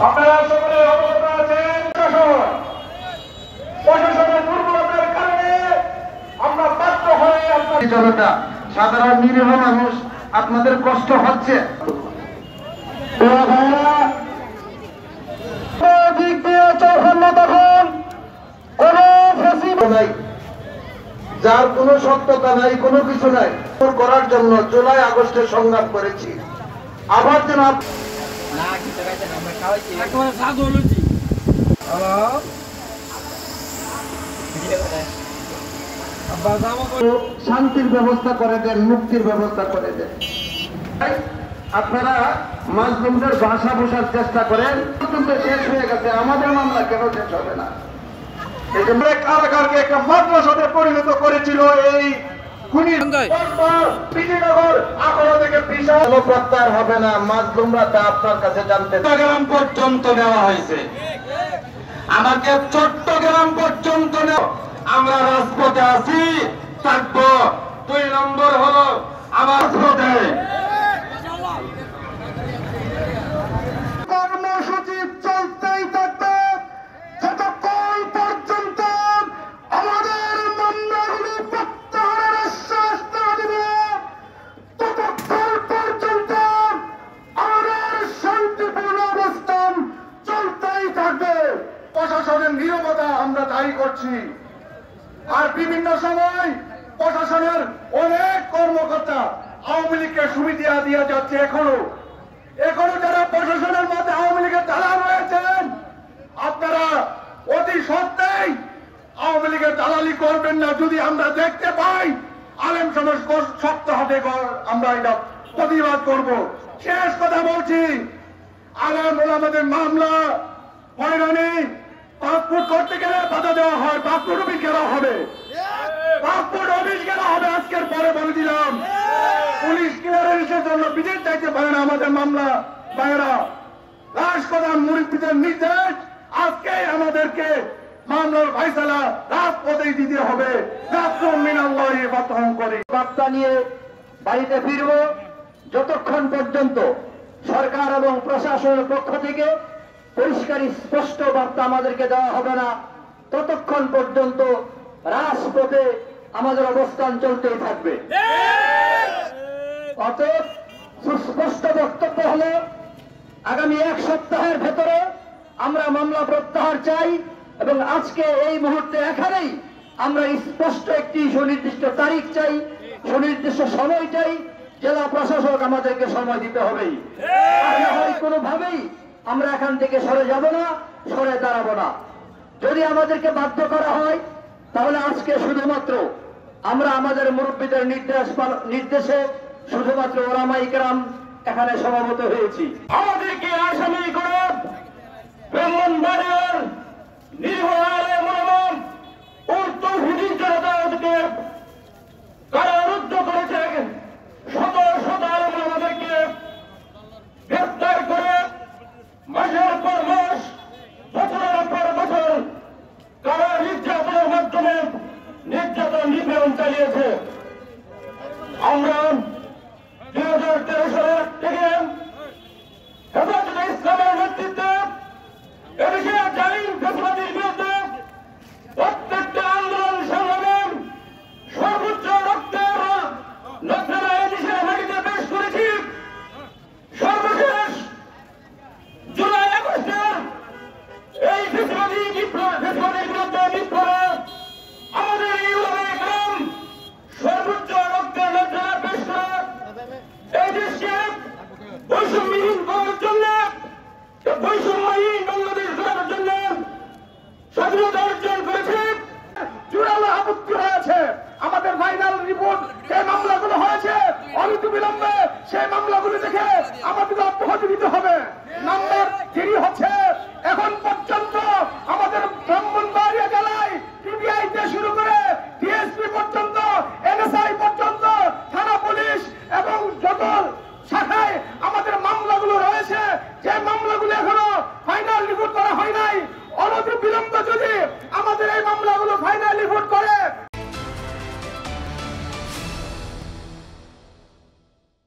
আপনারা সকলে অবগত আছেন, প্রশাসনের দুর্বলতার কারণে আমরা বাধ্য হয়ে আপনার জনতা সাধারণ নিরীহ মানুষ আপনাদের কষ্ট হচ্ছে। দিক দিয়ে তখন কোন নাই, যার কোনো সত্যতা নাই, কোনো কিছু নাই, করার জন্য জুলাই আগস্টে সংগ্রাম করেছি। আবার যেন শান্তির ব্যবস্থা করে দেন, মুক্তির ব্যবস্থা করে দেন। আপনারা মাজলুমদের ভাষা বোঝার চেষ্টা করেন, কিন্তু শেষ হয়ে গেছে, আমাদের মামলা কেন শেষ হবে না? এই জন্য কারাগারকে একটা মাদ্রাসাতে পরিণত করেছিল এই প্রত্যাহার হবে না। মাজলুমরা তা আপনার কাছে জানতে চট্টগ্রাম পর্যন্ত নেওয়া হয়েছে, আমাকে চট্টগ্রাম পর্যন্ত আমরা রাজপথে আছি, থাকবো। 2 নম্বর হলো আমার পথে কর্মসূচি চলতেই থাকবে যতক্ষণ পর্যন্ত আমাদের মামলাগুলি প্রত্যাহারের আশ্বাস না দেবে, ততক্ষণ পর্যন্ত আমাদের শান্তিপূর্ণ অবস্থান চলতেই থাকবে। প্রশাসনের নীরবতা আমরা দায়ী করছি। আর বিভিন্ন সময় প্রশাসনের অনেক কর্মকর্তা আওয়ামী লীগকে সুবিধা দিয়ে যাচ্ছে। এখনো যারা প্রশাসনের মধ্যে আওয়ামী লীগের দালাল রয়েছেন, আপনারা অতি সত্ত্বেই আওয়ামী লীগের দালালি করবেন না। যদি আমরা দেখতে পাই আলেম সমাজ শক্ত হাতে আমরা এটা প্রতিবাদ করব। শেষ কথা বলছি, আলেম ওলামাদের মামলা হয়রানি, পাসপোর্ট করতে গেলে বাধা দেওয়া হয়, পাসপোর্ট অফিস ঘেরা হবে, পাসপোর্ট অফিস ঘেরা হবে। আজকের পরে বলে দিলাম, পুলিশ ক্লিয়ারেন্সের জন্য বিদেশ চাইতে পারে না আমাদের মামলা ভাইয়েরা। রাষ্ট্রপ্রধান মুরিদের নির্দেশ, আজকে আমাদেরকে মামলার ফয়সালা রাজপথেই দিতে হবে। বার্তা নিয়ে বাড়িতে ফিরব যতক্ষণ পর্যন্ত সরকার এবং প্রশাসনের পক্ষ থেকে পরিষ্কার স্পষ্ট বার্তা আমাদেরকে দেওয়া হবে না, ততক্ষণ পর্যন্ত রাজপথে আমাদের অবস্থান চলতেই থাকবে। অতএব সুস্পষ্ট বক্তব্য হলো, আগামী 1 সপ্তাহের ভেতরে আমরা মামলা প্রত্যাহার চাই এবং আজকে এই মুহূর্তে এখানেই আমরা স্পষ্ট একটি সুনির্দিষ্ট তারিখ চাই, সুনির্দিষ্ট সময় চাই। জেলা প্রশাসক আমাদেরকে সময় দিতে হবেই, আর না হয় কোনোভাবেই আমরা এখান থেকে সরে যাব না, সরে দাঁড়াবো না। যদি আমাদেরকে বাধ্য করা হয় তাহলে আজকে শুধুমাত্র আমরা আমাদের মুরব্বীদের নির্দেশে শুধুমাত্র ওলামায়ে কেরাম এখানে সমবেত হয়েছি। আমাদেরকে আসামি করে ব্রাহ্মণবাড়িয়ার নিরীহ আলেম ওলামা ও তৌহিদি জনতাকে কারারুদ্ধ করেছে। শত শত আলেম ওলামাদেরকে গ্রেফতার করে মাসের পর মাস, বছরের পর বছর কারা নির্যাতনের মাধ্যমে নির্যাতন নিপীড়ন চালিয়েছে। আমরা 2013 সালের থেকে হেফাজতে ইসলামের নেতৃত্বে এদেশে জালিম ফ্যাসিবাদের বিরুদ্ধে প্রত্যেকটা আন্দোলন সংগ্রামে সর্বোচ্চ রক্তের নজরা এদেশের মাটিতে পেশ করেছি। সর্বশেষ জুলাই আগস্টের এই ফ্যাসিবাদী ফ্যাসিবাদের বিরুদ্ধে বিপ্লবে আমাদের এই ওলামায়ে কেরাম সর্বোচ্চ রক্তের নজরা পেশ করে এই দেশকে বৈষম্যহীন করার জন্য, বৈষম্যহীন বাংলাদেশ গড়ার জন্য স্বাধীনতা অর্জন করেছে। জোরালো আপত্তি হয়েছে, আমাদের ফাইনাল রিপোর্ট যে মামলাগুলো হয়েছে অনতিবিলম্বে সেই মামলাগুলো দেখে আমাদের অব্যাহতি দিতে হবে। নাম্বার দেরি হচ্ছে,